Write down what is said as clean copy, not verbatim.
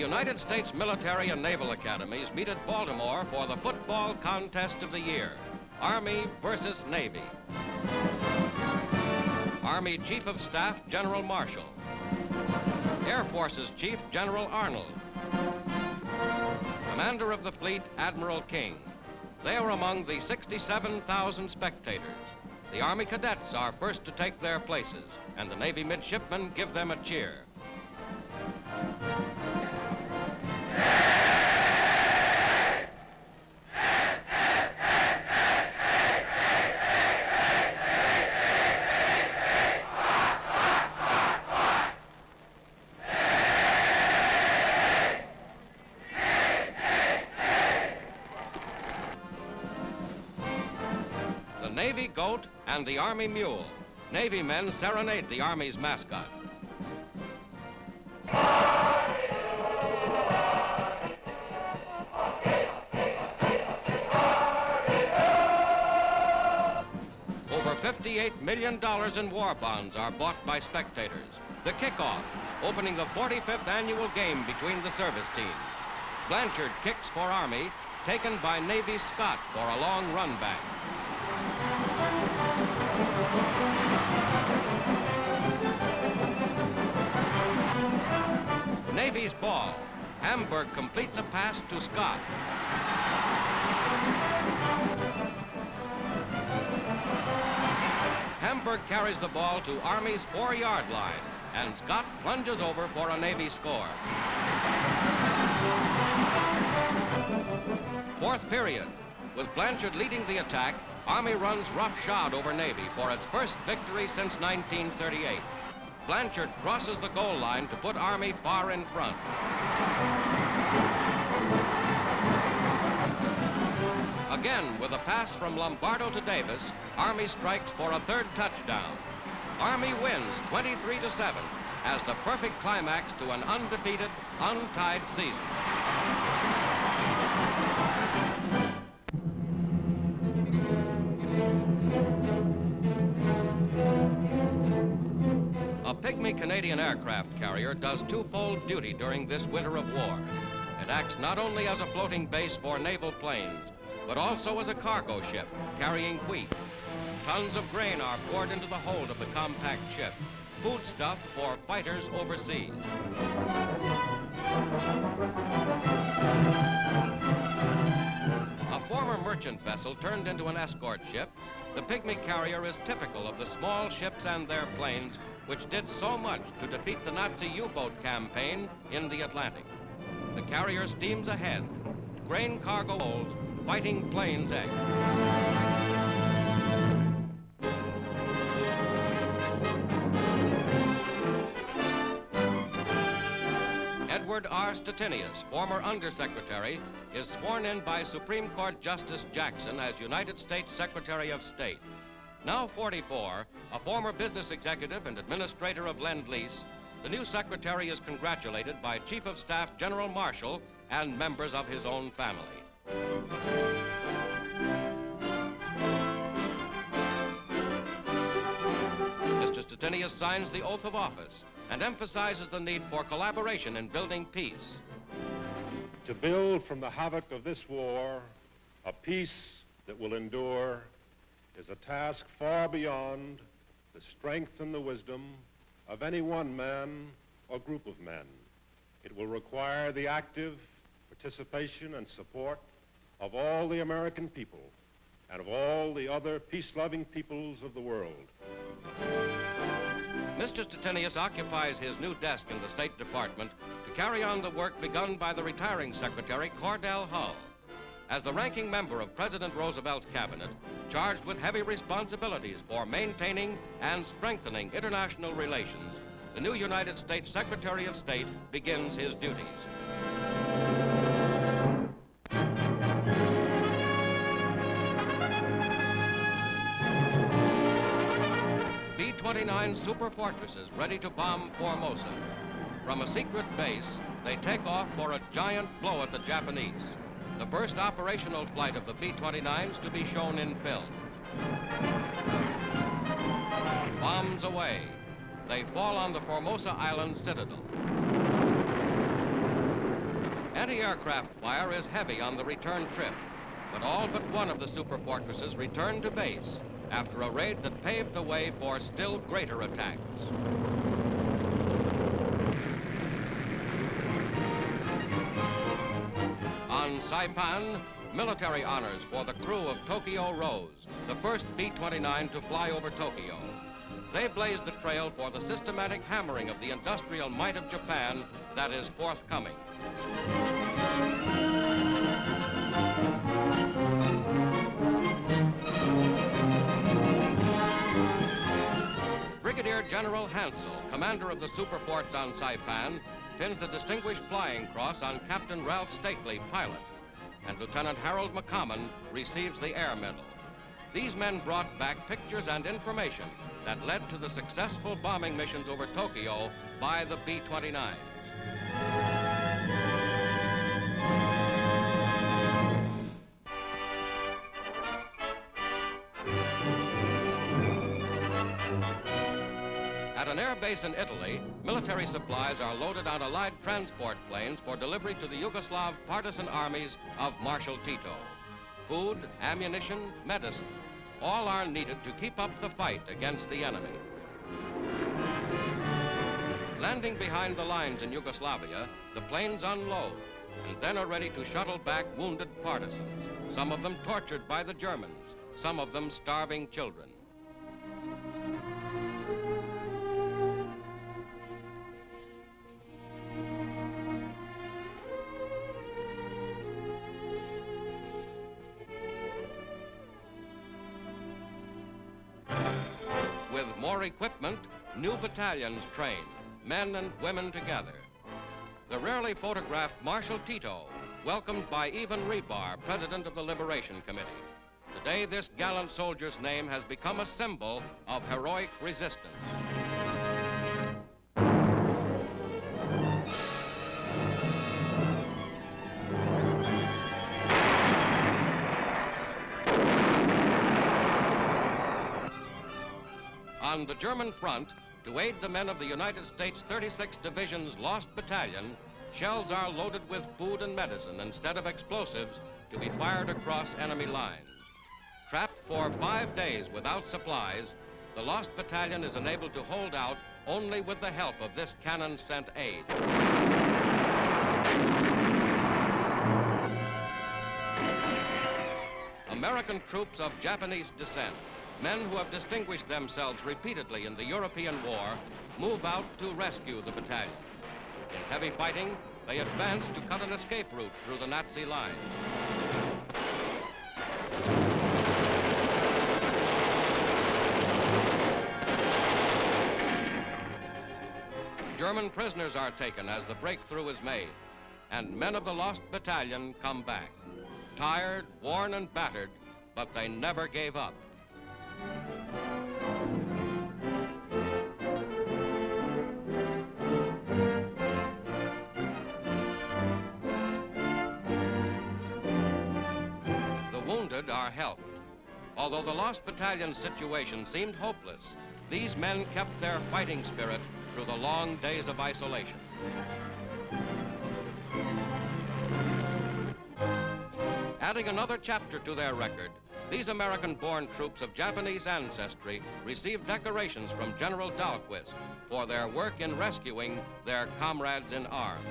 United States Military and Naval Academies meet at Baltimore for the football contest of the year, Army versus Navy. Army Chief of Staff General Marshall. Air Forces Chief General Arnold. Commander of the Fleet Admiral King. They are among the 67,000 spectators. The Army cadets are first to take their places, and the Navy midshipmen give them a cheer. The Navy goat and the Army mule. Navy men serenade the Army's mascot. Over $58 million in war bonds are bought by spectators. The kickoff, opening the 45th annual game between the service teams. Blanchard kicks for Army, taken by Navy Scott for a long run back. Navy's ball. Hamburg completes a pass to Scott. Hamburg carries the ball to Army's 4-yard line, and Scott plunges over for a Navy score. Fourth period. With Blanchard leading the attack, Army runs roughshod over Navy for its first victory since 1938. Blanchard crosses the goal line to put Army far in front. Again, with a pass from Lombardo to Davis, Army strikes for a third touchdown. Army wins 23-7 as the perfect climax to an undefeated, untied season. A pygmy Canadian aircraft carrier does twofold duty during this winter of war. It acts not only as a floating base for naval planes, but also as a cargo ship carrying wheat. Tons of grain are poured into the hold of the compact ship, foodstuff for fighters overseas. A former merchant vessel turned into an escort ship, the pygmy carrier is typical of the small ships and their planes which did so much to defeat the Nazi U-boat campaign in the Atlantic. The carrier steams ahead, grain cargo hold, fighting planes egg. Edward R. Stettinius, former Undersecretary, is sworn in by Supreme Court Justice Jackson as United States Secretary of State. Now 44, a former business executive and administrator of Lend-Lease, the new secretary is congratulated by Chief of Staff General Marshall and members of his own family. Mr. Stettinius signs the oath of office and emphasizes the need for collaboration in building peace. To build from the havoc of this war a peace that will endure is a task far beyond the strength and the wisdom of any one man or group of men. It will require the active participation and support of all the American people and of all the other peace-loving peoples of the world. Mr. Stettinius occupies his new desk in the State Department to carry on the work begun by the retiring Secretary Cordell Hull. As the ranking member of President Roosevelt's cabinet, charged with heavy responsibilities for maintaining and strengthening international relations, the new United States Secretary of State begins his duties. B-29 super fortresses ready to bomb Formosa. From a secret base, they take off for a giant blow at the Japanese. The first operational flight of the B-29s to be shown in film. Bombs away. They fall on the Formosa Island citadel. Anti-aircraft fire is heavy on the return trip, but all but one of the superfortresses returned to base after a raid that paved the way for still greater attacks. On Saipan, military honors for the crew of Tokyo Rose, the first B-29 to fly over Tokyo. They blazed the trail for the systematic hammering of the industrial might of Japan that is forthcoming. Brigadier General Hansell, commander of the superforts on Saipan, pins the Distinguished Flying Cross on Captain Ralph Stately, pilot, and Lieutenant Harold McCommon receives the Air Medal. These men brought back pictures and information that led to the successful bombing missions over Tokyo by the B-29. At an air base in Italy, military supplies are loaded on Allied transport planes for delivery to the Yugoslav partisan armies of Marshall Tito. Food, ammunition, medicine, all are needed to keep up the fight against the enemy. Landing behind the lines in Yugoslavia, the planes unload and then are ready to shuttle back wounded partisans, some of them tortured by the Germans, some of them starving children. With more equipment, new battalions train, men and women together. The rarely photographed Marshall Tito, welcomed by Ivan Rebar, president of the Liberation Committee. Today, this gallant soldier's name has become a symbol of heroic resistance. On the German front, to aid the men of the United States 36th Division's Lost Battalion, shells are loaded with food and medicine instead of explosives to be fired across enemy lines. Trapped for 5 days without supplies, the Lost Battalion is enabled to hold out only with the help of this cannon-sent aid. American troops of Japanese descent, men who have distinguished themselves repeatedly in the European War, move out to rescue the battalion. In heavy fighting, they advance to cut an escape route through the Nazi line. German prisoners are taken as the breakthrough is made, and men of the Lost Battalion come back. Tired, worn, and battered, but they never gave up. The wounded are helped. Although the Lost Battalion's situation seemed hopeless, these men kept their fighting spirit through the long days of isolation. Adding another chapter to their record, these American-born troops of Japanese ancestry received decorations from General Dahlquist for their work in rescuing their comrades in arms.